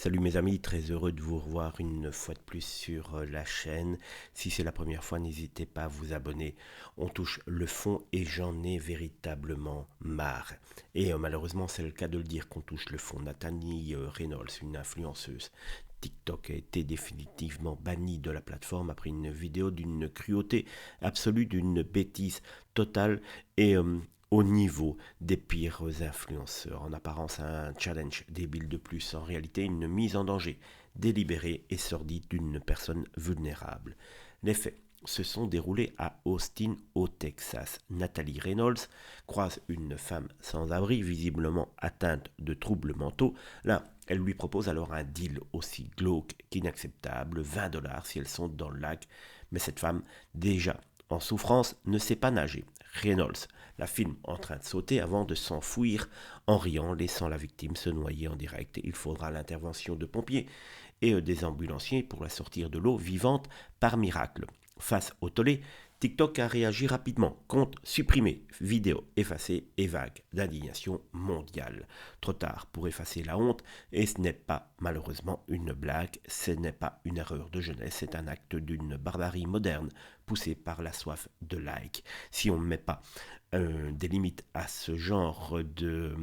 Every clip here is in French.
Salut mes amis, très heureux de vous revoir une fois de plus sur la chaîne. Si c'est la première fois, n'hésitez pas à vous abonner. On touche le fond et j'en ai véritablement marre. Et malheureusement, c'est le cas de le dire qu'on touche le fond. Nathanie Reynolds, une influenceuse TikTok, a été définitivement bannie de la plateforme après une vidéo d'une cruauté absolue, d'une bêtise totale et au niveau des pires influenceurs. En apparence, un challenge débile de plus, en réalité une mise en danger délibérée et sordide d'une personne vulnérable. Les faits se sont déroulés à Austin, au Texas. Nathalie Reynolds croise une femme sans abri, visiblement atteinte de troubles mentaux. Là, elle lui propose alors un deal aussi glauque qu'inacceptable, 20 dollars si elles sont dans le lac. Mais cette femme, déjà en souffrance, ne sait pas nager. Reynolds la filme en train de sauter avant de s'enfuir en riant, laissant la victime se noyer en direct. Il faudra l'intervention de pompiers et des ambulanciers pour la sortir de l'eau vivante par miracle. Face au tollé, TikTok a réagi rapidement. Compte supprimé, vidéo effacée et vague d'indignation mondiale. Trop tard pour effacer la honte et ce n'est pas malheureusement une blague, ce n'est pas une erreur de jeunesse, c'est un acte d'une barbarie moderne poussée par la soif de like. Si on ne met pas des limites à ce genre de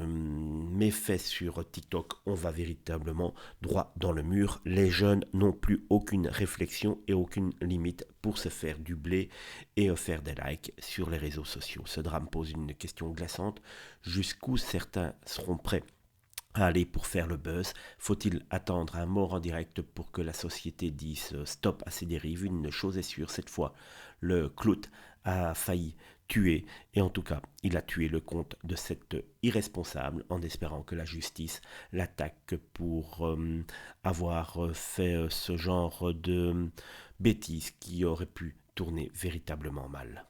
méfaits sur TikTok, on va véritablement droit dans le mur. Les jeunes n'ont plus aucune réflexion et aucune limite pour se faire du blé et faire des likes sur les réseaux sociaux. Ce drame pose une question glaçante. Jusqu'où certains seront prêts à aller pour faire le buzz? Faut-il attendre un mort en direct pour que la société dise stop à ces dérives? Une chose est sûre, cette fois, le clout a failli tuer, et en tout cas, il a tué le compte de cet irresponsable en espérant que la justice l'attaque pour avoir fait ce genre de bêtises qui aurait pu tourner véritablement mal.